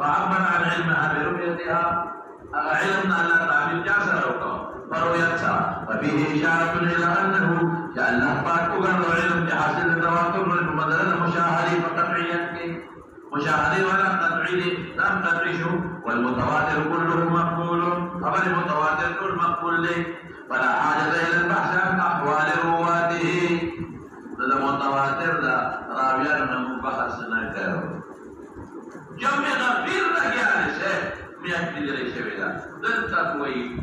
فعبر عن علمها برؤيتها علم الله تعالى جاسر فرؤيتها وفيه إشارة إلى أنه جعل أخبار أقر علم بحاصل التواتر والمدلل مشاهدي فقطعيا مشاهدي ولا قطعي لم تدرشه والمتواتر كله مقبول خبر المتواتر كل مقبول له فلا حاجة إلى البحث عن أحوال رواته هذا متواتر ذا راويان من بحث نكره جمع غفير لگیانے سے میاکی جلے شویدہ دلتا کوئی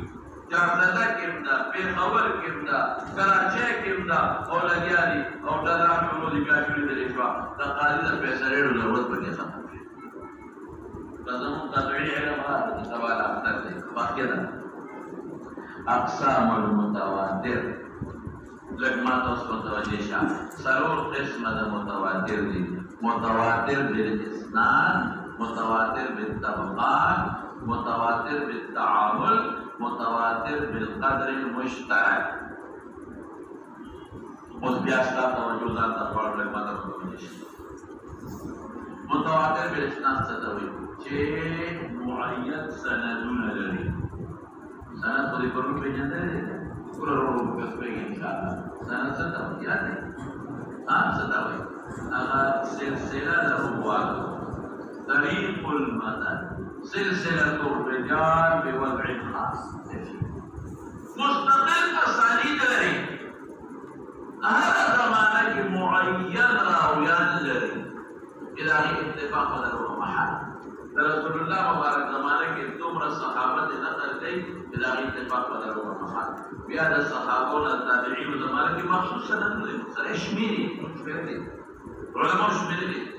جارزدہ کمدہ پیخور کمدہ کراچے کمدہ اور لگیانی اور دلان کمودی بیاشوری دلے شوا تقالی دا پیسریڑو ضرورت بنی خطر قدمون تدعی علم آرد سوال اختر دے باقی دا اقسام المتواتر لگمات اس متوجہ شاہ سرور قسم دا متواتر دی متواتر بالاسنان متواتر بالطبقات متواتر بالتعامل متواتر بالقدر المشترك متبیاستا توجہ ذات اخبار لگمات اس متوجہ شاہ متواتر بالاسنان ستوی چه معید سندون لری سند خودی پرو پیجن دے پورا رو بس پیگی انشاءاللہ سند ستوی یاد ہے ستوی اگر سلسلہ لرواته طريق المدد سلسلة الرجال بوضع خاص مستقل أسانيد لري هذا زمانك معين راويان لري إلهي اتفاق له محل رسول الله مبارك زمانك تمر الصحابة نقل لي إلهي اتفاق له محل بهذا الصحابون التابعين زمانك مخصوصا نقل اشميري علماء اشميري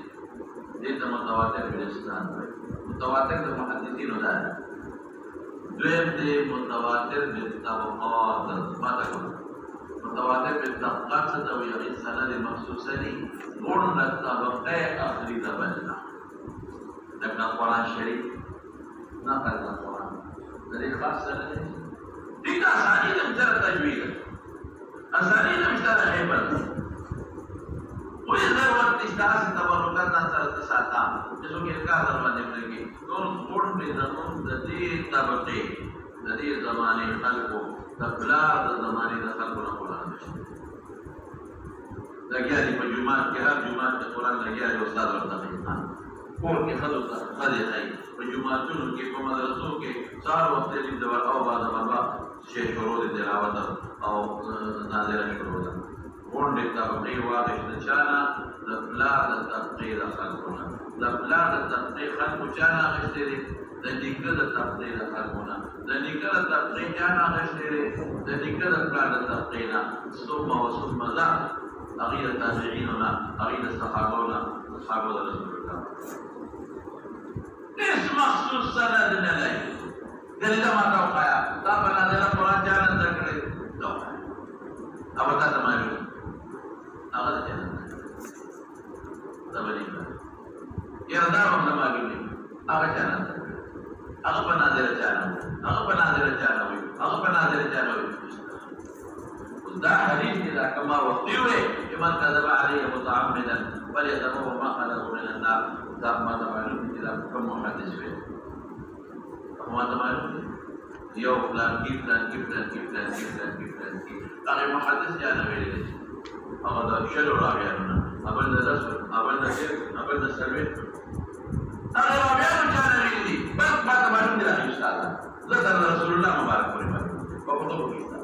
ليس متواتر بالإسلام متواتر المحدثين ذلك دویم دی متواتر بالطبقات ماذا قلت متواتر بالطبقات ستوي يعني سند مخصوصة لي قلنا الطبقة أخري دبلنا لكن القرآن الشريف نقل القرآن ذلك خاصة لديه ديك أسانيد مجرد تجويد أسانيد مجرد حيبت وإذا وقت اشتاس تبركات ناصر التساتا جسو کہ الکار درمان نملے گی دون قرن بزنون ددیر طبقے ددیر زمانی خلقو تبلار زمانی خلقو نقرآن لگیاری پا جماعت کے ہر جماعت کے قرآن لگیاری استاد ورطقی کور کے خدو خدی خی پا جماعتون کے پا مدرسوں کے سار وقت لی دور او بعد بابا شیخ شروع دی دلاوت او نازل شروع دی قرن طبقی واضح دچانا لبلار التبقير خلقنا لبلار التبقير خلق جانا غشتري لنكر التبقير خلقنا لنكر التبقير جانا غشتري لنكر البلار التبقير ثم وثم ذا أغير تابعيننا أغير الصحابونا أصحاب رسول الله ليس مخصوص سندنا لي دلنا ما توقعا طبعا دلنا قرآن جانا ذكري توقع أبدا تمايلون أغير جانا يردار لما قلت أغشانا أغبنا ذي رجانا دا حديث إذا كما وقيوه لمن كذب عليه متعمدا فليتبوأ مقعده من النار دا ما تمالون إذا كم محدث فيه ما تمالون يو فلان كي أغي محدث جانا بيلي أغدا شلو رابعنا أبدا رسول أبدا شرك أبدا سلوين أغي رابعنا جانا بيلي بس ما تمالون إذا أستاذ ذكر رسول الله مبارك ورحمه وقطبه كتاب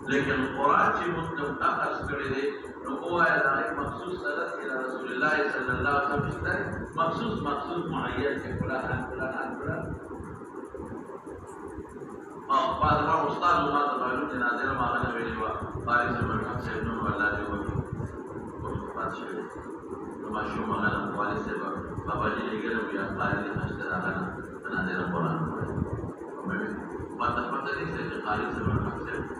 لكن القرآن شيء مسلم أخذ كريدي نقوة ذلك مخصوص سلط إلى رسول الله صلى الله عليه وسلم مخصوص معين كفلان بعد ما أستاذ ما تبعلون نازل ما غنى بيلوا فارس من حمسة ابن والله جوابي وفات شيء وما شو ما غنى فارس بابا جي يقول يا قائد أشترى غنى نازل القرآن ما تفضل ليس قائد من حمسة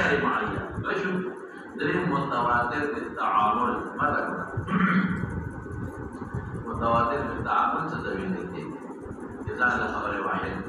غير معين شوف دليل متواتر بالتعامل ماذا متواتر بالتعامل تدوين الدين إذا على خبر واحد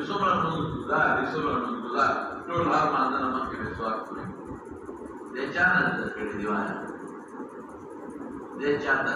يصبر من الجزار طول النهار ما عندنا ممكن مسواك ده جانا ذكر ديوانا ده جانا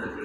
ذكر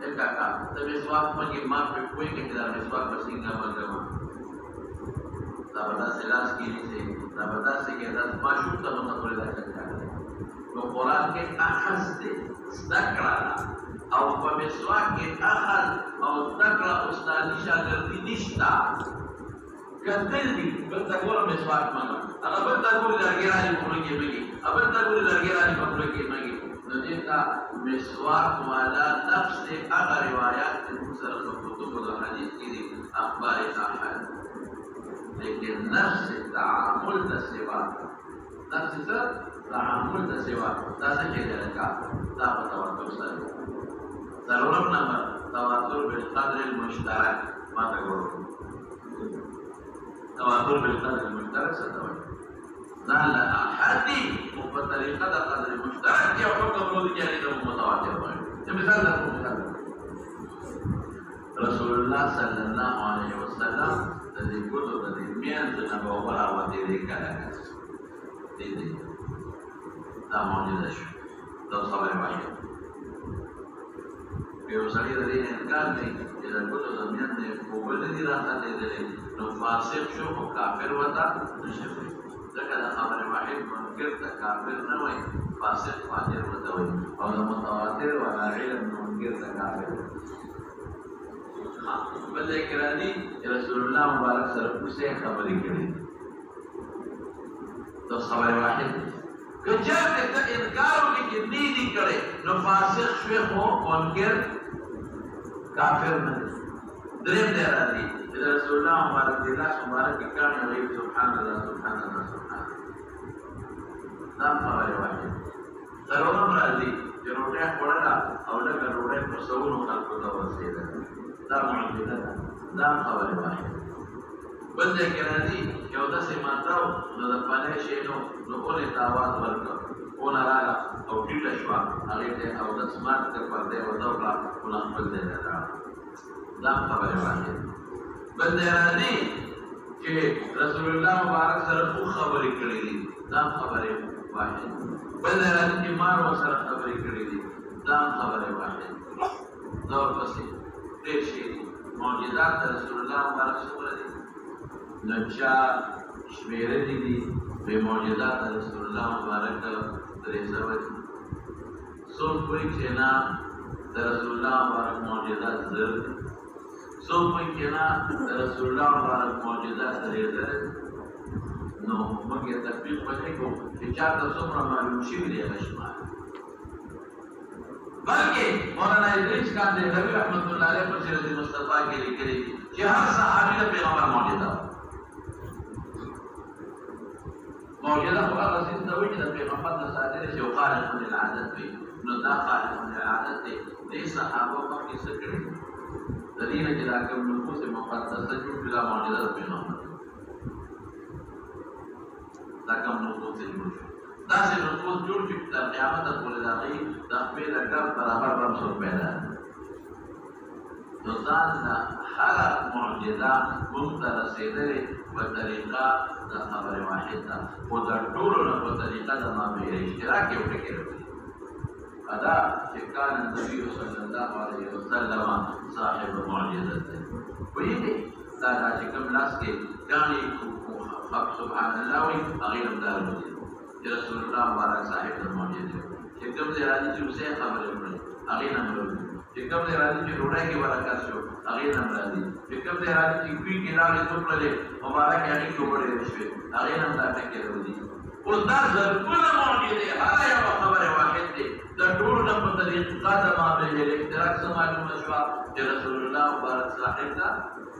Kaka, tapi suap bagi mak berkuih ke dalam suap bersinggah bergema. Tabata selas kini sih, tabata sekitar masuk dalam satu ledakan kali. Quran ke akhaz de, stakra, atau pemisuak ke akhaz, atau stakra ustadi syagar dinista. Keteldi, bertagur misuak mana? Agar bertagur lagi lagi pergi lagi, agar bertagur lagi pergi lagi. نجينا مسواك ولا نفس أغا روايات المسر الكتب والحديث كذي أخبار أحد لكن نفس التعامل تسوى نفس التعامل تسوى لا سكي ذلك لا بتواتر سلوى ضرورة number تواتر بالقدر المشترك ما تقول تواتر بالقدر المشترك ستواتر نال أحدي وبطريقة قدر المشترك يحكم ولو جاني متواتر مثال الله صلى الله عليه وسلم الذي كله الذي مين تنبأ ولا ودي كلام دي لا موجود شو لو صبر واحد بيوصلي الذي إنكار دي إذا كله زمين دي وبلدي راحة دي لو فاسق شو وكافر وتا نشوفه ذكر خبر واحد منكر كافر نوي فاسق فاجر وتوي أو متواتر ولا علم منكر كافر بل کرانی رسول الله مبارک سره پوښتنه خبرې کړې تو خبر واحد کچا ته انکار وکړي چې نه دي کړي نو فاسق شوی هو منکر کافر نه دریم دی راځي رسول الله مبارک دی الله مبارک کړي وي سبحان الله سبحان الله سبحان الله دا خبر واحد ضرورم راځي چې روټه خوړلا او دا روټه په سوونو خلکو ته ورسېده دا معجزه دا خبر واحد بل ځکه راځي یو داسې ماتاو نو د پاله شي نو اونې تاوات ورکړ اون راغله او ټیټه شوه هغې ته او د سمارټ ته پردې ودوکړه اون خپل ځای ته راغله دا خبر واحد بل ځای راځي چې رسول الله مبارک سره خو خبرې کړې دي دا خبرې واحد بل ځای راځي چې مار ورسره خبرې کړې دي دا خبرې واحد دا ورپسې ډېر شي معجزات رسول الله مبارک څومره دي نو چا شمېرلي دي بې معجزات رسول الله مبارک 300 دي څوک وایي چې نه د رسول الله مبارک معجزات زر دي څوک وایي چې نه د رسول الله مبارک معجزات 3000 نو موږ یې تطبیق وکړو چې چاته څومره معلوم شوي دي هغه شمار بلکہ مولانا ادریس کاندھلوی رحمۃ اللہ علیہ پر سیرت مصطفیٰ کے لیے کہ ہر صحابی کا پیغمبر معجزہ فقط رسید نوی کہ پیغمبر نے صادر سے خارق للعادت بھی نو دا خارق للعادت دے صحابہ پر کی سکڑے دلیل جلا کے نفوس مقدسہ جو بلا معجزہ پیغمبر دا کم نفوس سے جوڑ داسې نفوس جوړ چې تر قیامته پورې د هغې د خپې لکر برابر به هم څوک پیدا نو ځان نه هره معجزه موږ ته رسېدلې په طریقه د خبرې واحد ده خو د ټولو نه په طریقه د مابین اشتراک یو ټکي راځي دا چې کان النبي صلی الله علیه وسلم صاحب معجزه ده پوهېږئ دا چې کوم لاس کې ګاڼې سبحان الله وایي هغې هم دا راځي رسول الله مبارک صاحب د معجزې چې کوم ځای راځي چې اوسې خبرې وکړي هغې نه هم راځي چې کوم ځای راځي چې ډوډۍ کې برکت شو هغې نه هم راځي چې کوم ځای راځي چې کوي کې لاړې وکړلې مبارکې هغې کې وړې شوې هغې نه هم دا ټکې راځي اوس دا زرګونه معجزې هره یوه خبرې واحد دی د ټولو نه په طریقه د مابین الاشتراک څه معلومه شوه چې رسول الله مبارک صاحب ته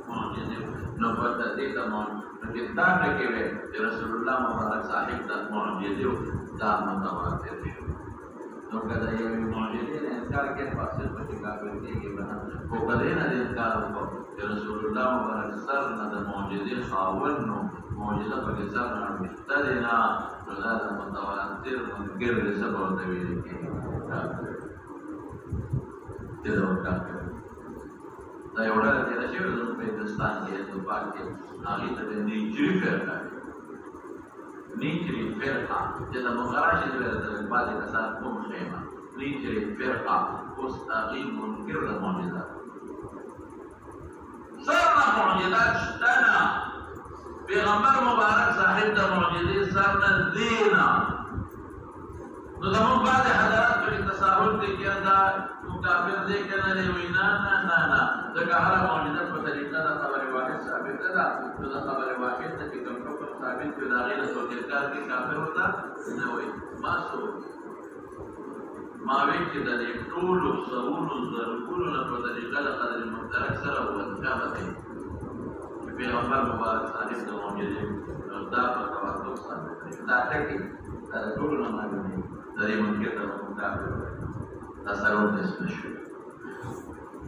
معجزې نو په دې ته چې دا ټکې وې چې رسول الله مبارک صاحب ته معجزې دا متواتر شو نو که د یوې معجزې نه انکار کې فاسق پکې کافر کېږي به نه خو که دې نه انکار وکړو چې رسول الله مبارک سر نه د معجزې خاوند نو معجزه پکې سر نه ویښته دی نه نو دا د متواتر منکر دی څه به ورته ویلې کېږي چې دا کافر دا یو ډله تېره شوې ده زموږ په هندوستان کې هندوپاک کې هغې ته د نیچري فرقه نیچري فرقه چې د مغرا شي د بعضې کسان کوم خیمه نیچري فرقه اوس هغې منکر د معجزات سر نه معجزات شته نه پیغمبر مبارک صاحب د معجزې سر نه دی نه نو زموږ بعضې حضرات پکې تساهل دی که دا کافر دی که نه دی وایي نه نه نه نه ځکه هره معجزه په طریقه د خبرې واحد ثابته ده نو د خبرې واحد نه چې کوم حکم ثابت وي د هغې نه څوک انکار کوي کافر ورته نه وایي ما څوک ما وایي چې د دې ټولو سرونو زرګونو نه په طریقه د قدر مشترک سره وظیفه کوي چې پیغمبر مبارک صاحب د معجزې دا په تواتر ثابت دی دا ټکي دا د ټولو نه معلوم دي د دې منکر د کافر دا سرور اسم شو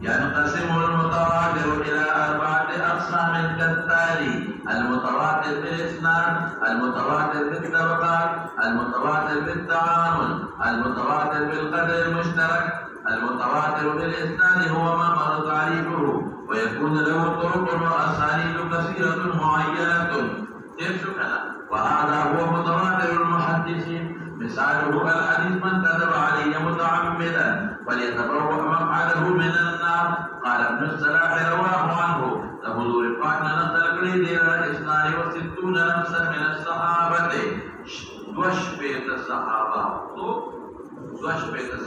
ينقسم المتواتر إلى 4 أقسام كالتالي: المتواتر بالإسناد، المتواتر بالطبقات، المتواتر بالتعامل، المتواتر بالقدر المشترك. المتواتر بالإسناد هو ما مر تعريفه ويكون له طرق وأسانيد كثيرة معينة ترشكنا، وهذا هو متواتر المحدثين. مثاله الحديث من كذب علي متعمدا فليتبوأ مقعده من النار. قال ابن الصلاح رواه عنه لحضور پاک نے نقل کړي دي 62 نفسا من الصحابة، دوش بیت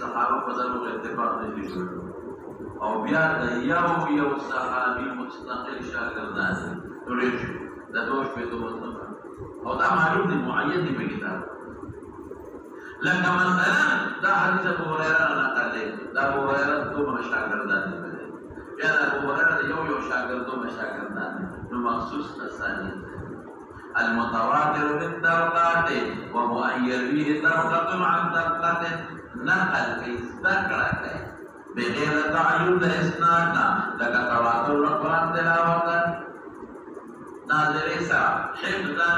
صحابہ په دغه اتفاق نشي جوړ او بیا د یو صحابي مستقل شاګردان جوړ شي د دوش بیت مصطفی او دا معلوم دي معین دي په کتاب. لکه مثلا دا حدیث ابو هريره نقل دی، دا ابو هريره دوه شاګردان دي، بیا د ابو هريره یو شاګرد دوه شاګردان نو مخصوص اسانید المتواتر بالطبقات وهو أن يرويه طبقة عن طبقة، نقل كي ذكر بغير تعيد إسناد لك تواتر القرآن تلاوة ناظر إسا حفظا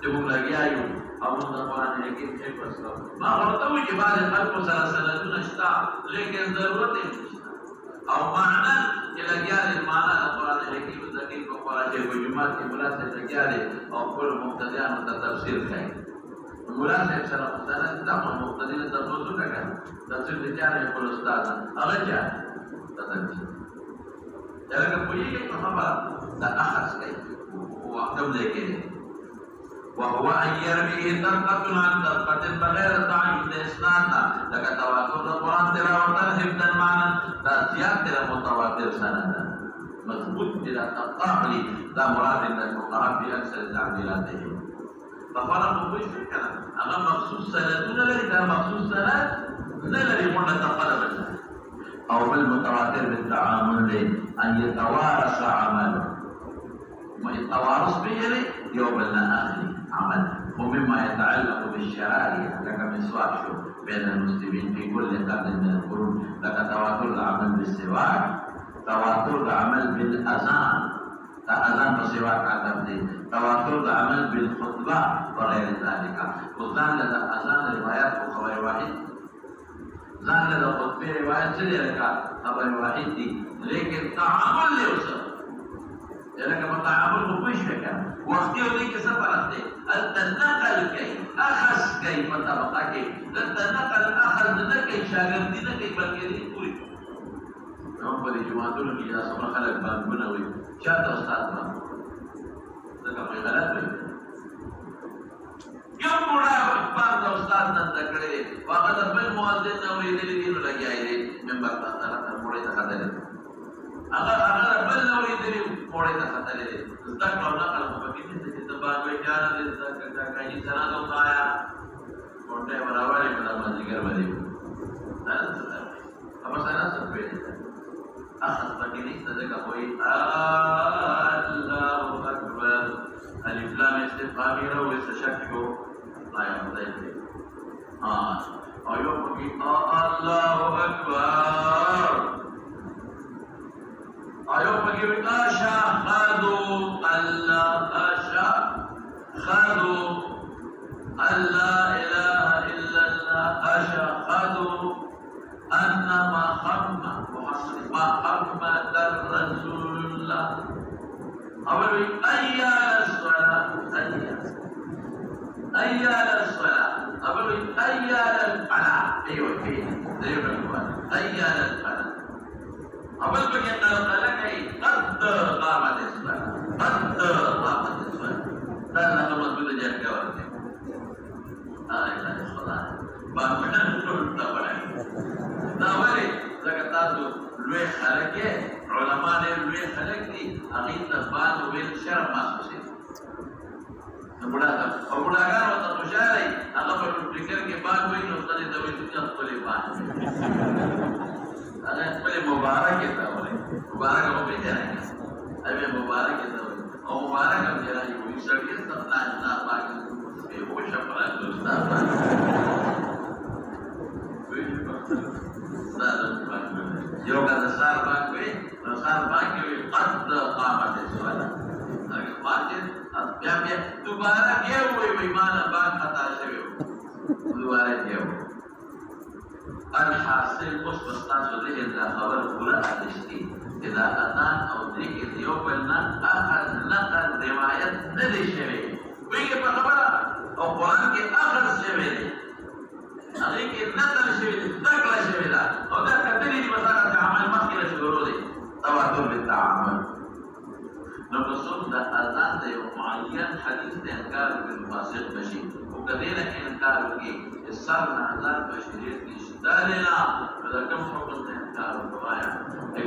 تقول لك يا يوم أو من القرآن حكيم حفظ ما ورطوي جبال الخلق سلسلتون اشتاع لكن ضرورة او معنى لګیاله معنا د قران حکیم ذکر په قران کې وجمات کې ملاسه لګیاله او کول مبتدیانو ته تفسیر کوي. ملاسه سره مثلا د مبتدیان ته تاسو څنګه تفسیر دي چې په استاد هغه ځای تاسو دغه کویږي په خبره د اخص کوي او اقدم لیکي وهو أن يرويه طبقة عن طبقة بغير تعيين إسناد لك تواتر القرآن تلاوة حفظا معنى لا زيادة متواتر سندا مضبوط إلى تقابل لا مراد من الفقهاء في أكثر تعديلاتهم. ففرق مش كلام أما مخصوص سندون الذي كان مخصوص سند الذي قلنا تقلب أو بالمتواتر بالتعامل أن يتوارث عمله والتوارث به يوم الآخر عمل ومما يتعلق بالشرائع لك مسواك بين المسلمين في كل قرن من القرون لك تواتر العمل بالسواك، تواتر العمل بالأذان أذان بسواك عدم، تواتر العمل بالخطبة وغير ذلك. وذان لدى أذان روايات خبر واحد، ذان لدى خطبة روايات سليلك خبر واحد دي، لكن تعامل يوصل لك متعامل مفيش كان وقتي وليك سفرت انت نقل كي اخذ كي مطابقه كي انت نقل اخذ نكي شاگردي نكي بلکې پوری نو په دې جماعتونو کې دا څومره خلک باندې وي چاته استاد باندې دا کومه غلط وي یو مولا باندې استاد نن تکړه واغه د بل مؤذن نو یې دې دې لګیای دې ممبر تاسو ته مولا ته خدای اگر بل نو دې مولا ته خدای زده کړو نقل په کې دې ته باندې جان دې زده کړی سره دوه کوټه وراوالي په دغه ذکر باندې apa sana sampai akhir pagi ini sedekah koi Allahu Akbar alif lam istifhami raw istashakku ayat tadi ayo pagi Allahu Akbar ayo pagi ashhadu alla ashhadu alla ilaha illallah ashhadu أن محمد رسول الله أولي أي الصلاة أي الصلاة أولي أي الفلاح أيوة فيه أي الفلاح أول بقي قالك قد قامت الصلاة قد قامت الصلاة لا نقمت بلجأ الجواب إلا الصلاة بابنا نقول تبعي ناولی زکه تاسو لوی خلک یې علما دې لوی خلک دي هغې ته بعض ویل شرم محسوسېږي نو بوډاګان ورته خوشحاله وي هغه په فکر کې بعد وایي نو ښځې ته وایي چې خپلې باندې هغه خپلې مبارکې ته وایي مبارکه خو پېژنئ هغې مبارکې ته وایي او مبارک هم چې راځي وایي سړي ستا ناشنا پاکې بېهوشه پراتو ستا یو کله سار باندې قد قامت الصلاه هغه باندې بیا دوباره کېوي وي معنا باندې خطا شوی دوباره کېوي الحاصل اوس تاسو دې دا خبر پورا اخیستي چې د دا اذان او دې کې یو بل نه اخذ نقل روایت نه دی شوی ویږي په خبره او قرآن کې اخذ شوی دی هغه کې نقل شوی دی نقل شوی دا او دا کتلې دي مثلا چې عمل مخکې شروع دی تواتر بالتعامل نو په څوک د اذان د یو معین حدیث د انکار بالفاسق بشي او کله نه انکار وکړي سر نه اذان په شریعت کې شدالنا دا کوم حکم د انکار وکړایا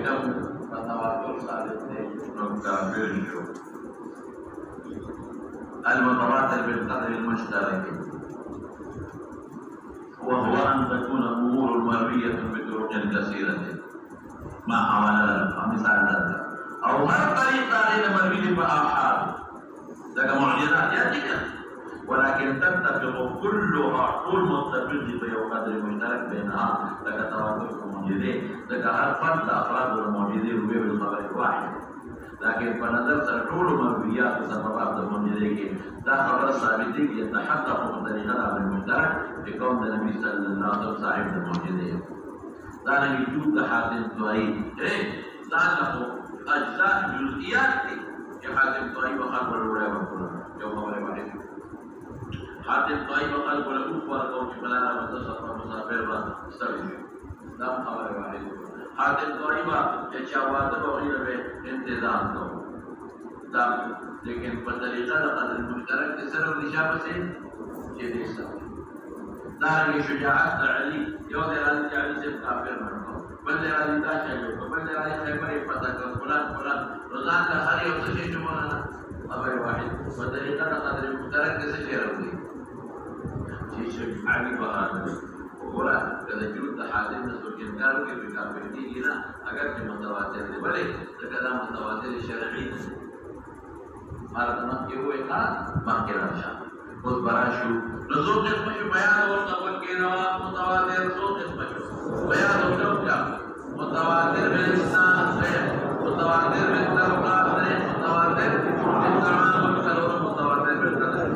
کوم تواتر ثابت دی نو کافر شو المتواتر بالقدر المشترك وهو أن تكون الأمور المروية بطرق كثيرة ما حوالها مثال ذلك أو هر طريقة غير مروية بآحاد ذلك معجزات يأتي ولكن تتفق كلها كل متفق في قدر مشترك بينها ذلك تواتر المعجزات ذلك هر فرد أفراد المعجزات هو بالخبر الواحد لكن فنظر سرطول مرويات وسببات المعجزات دا خبر ثابتي يتحقق بطريقة المشترك بكون النبي صلى الله عليه وسلم صاحب المعجزات دا وجود حاتم طائي دا له اجزاء جزئيات دي حاتم طائي وخلق الولاء والقرآن يوم خبر واحد حاتم طائي وخلق الولاء والقرآن بلانا متصف مسافر واستوي دا خبر واحد حاتم طائي وچاوات وغير به انتظام دو دا لیکن په طریقه د قدر مشترک د سره نشابه سي چې دې سره دا یې شجاعت علي یو د علي سے کافر منو بل د علي دا چې بل د علي خیبر پتا کړ فلان روزان د هر یو څه چې مولانا خبر واحد په طریقه د قدر مشترک د څه راوړي چې علي بهادر وګوره کله چې د حادث د سوچنګارو کې کافر دي نه اگر چې متواتر دی بلې دا متواتر شرعي مارتمت کې وې ښا مخکې راشه اوس براشو نو څو قسم شو بیان ورته ورکې نو متواتر څو قسم شو بیان وکړو متواتر بالاسناد متواتر بالطبقات متواتر بالتعامل کلو متواتر بالقدر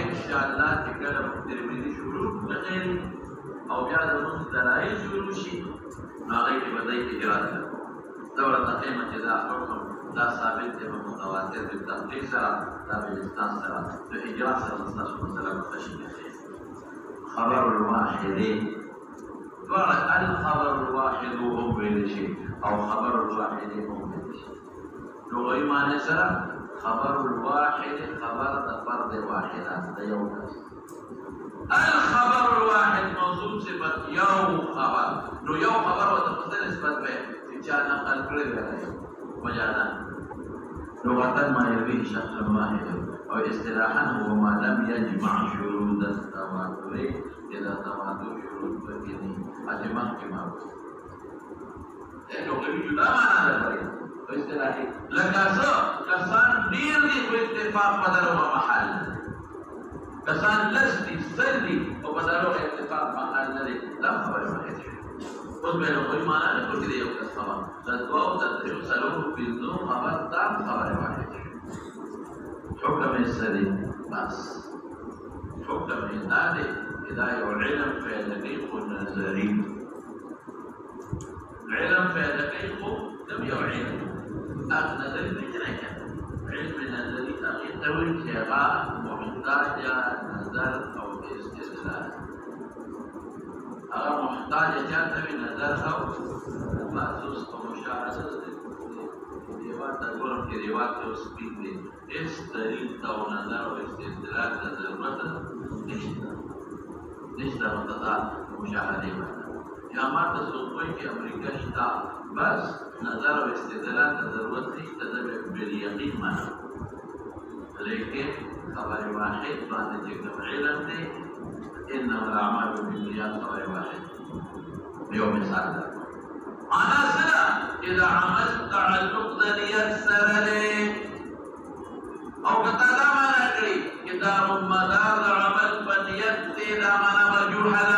ان شاء الله چې کله ترمذی شروع کړي او بیا د موږ دلایل شروع شي هغه کې بدای اجرات دورة قیمت دا حکم دا ثابت دی متواتر بالتفقیق سره دا بالاسناد سره د اجرا سره مستشفى مثلا متشکل خبر الواحد الخبر الواحد هم بيدشي او خبر الواحد هم بيدشي لغوي معنی سره خبر الواحد خبر د فرد واحد د یو کس الخبر الواحد موصوف صفت یو خبر نو یو خبر وتفصیل نسبت به چا نقل کړی دی مجازا لغة ما يرويه شخص واحد او اصطلاحا هو ما لم يجمع شروط التواتر اذا تواتر شروط بكني اجمع كما لانه غير جدا معنى لري او اصطلاحي لکاسو کسان ډیر دي په اتفاق بدل او محل کسان لسدي سردي او بدل او اتفاق محل لري لا خبر واحد اوس به نو کوئی معنا نه کوي یو کس خبر تدوا او تدریو سلوه بينو خبر تام خبر واحد حكم السدي بس حكم النادي اذا العلم في دقيق النظري العلم في دقيق لم يعلم نظري بجنك علم النظري تغيير توي شغاء محتاج نظر او استدلال اگر محتاج چاہتا بھی نظر ہو محسوس کو مشاہدہ دیوات تقولم کی دیوات کے اس پید دے اس طریق و نظر و استدلال کا ضرورت نشتہ متضا مشاہدے وانا یا مارتا سوچوئی کہ امریکہ شتا بس نظر و استدلال کا ضرورت نشتہ بالیقین مانا لیکن خبر واحد بعد جگم علم دے إنما الأعمال بالنيات خبر واحد يوم السعادة أنا سنة إذا عملت تعلق ذنيات سرلي أو كتالا ما نقري إذا مدار عمل فنيات إذا ما مرجوحة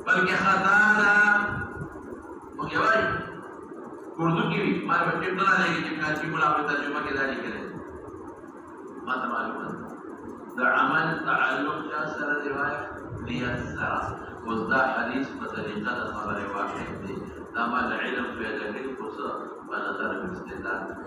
بلکہ خطانا مجھے بھائی اردو کی بھی ہمارے بچے بنا لے گی جب کاچی ملا پہ ترجمہ کے داری کرے مات معلوم ہے عمل تعلق جا سر روایت نیت سر وزدا حدیث بطریقہ خبر واحد دی دام العلم في ذلك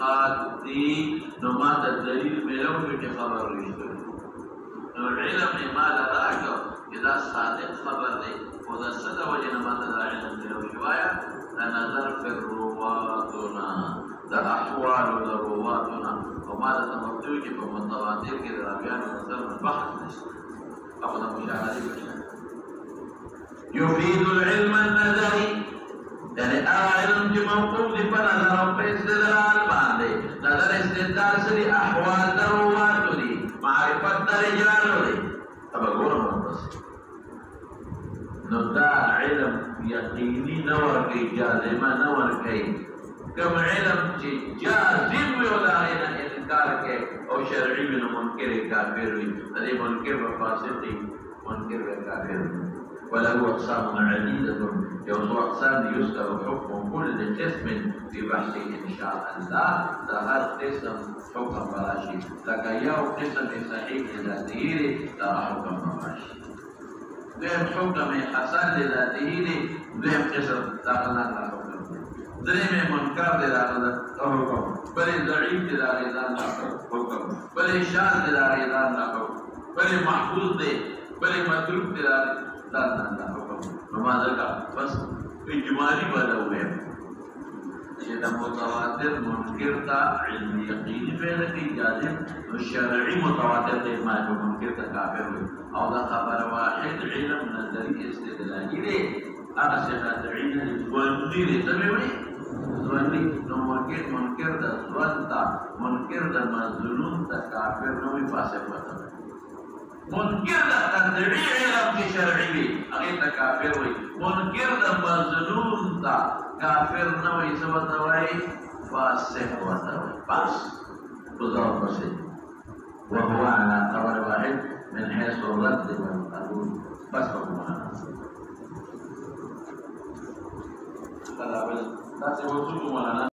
قال دي نماذج الدليل ملون في خبر رشد العلم ما لا راجع اذا صادق خبر دي وذا صدق وجه نماذج العلم ملون شويه نظر في رواتنا ده احوال رواتنا وما لا تمتوج بمتواتر كده راجعان نظر البحث اخذ مشاهده يفيد العلم النظري يعني علم جو موقوف دی پر نظر او په استدلال باندې نظر استدلال سری احوال دروات دي معرفت درجات دي اب ګورم بس نو دا علم یقیني نور کوي جازمه نور کوي کوم علم چې جازم ولا انکار کوي او شرعي بن منکر کافر وي دې منکر او فاسق دي منکر او کافر وله أقسام عديدة يوضع أقسام يذكر حكم كل قسم في بحثه إن شاء الله ظهر قسم حكم براشي لك يوم قسم صحيح لذاته لا حكم براشي ذهب حكم حسن لذاته ذهب قسم لا حكم ذهب منكر لذاته حكم بل ضعيف لذاته حكم بل شاذ لذاته حكم بل محفوظ بل متروك لذاته لا حكم نماذج کا بس اجمالی والا ہوئے یہ متواتر منکر کا علم یقینی پیدا کی جازم شرعی متواتر اجماع جو منکر کا کافر ہوئے اور دا خبر واحد علم نظری استدلالی لے اگر سے علم ظنی لے سمے ہوئی ظنی نو منکر دا ظن تا منکر دا مظنون تا کافر نوی فاسق ہوتا ہے منکر دا تدریع علم کی شرعی بھی اگر تا کافر ہوئی منکر دا مظنون تا کافر نوی سبتا ہوئی فاسق ہوتا ہوئی پاس بزرگ بسے وهو على خبر واحد من حيث الرد والقبول بس بقوم أنا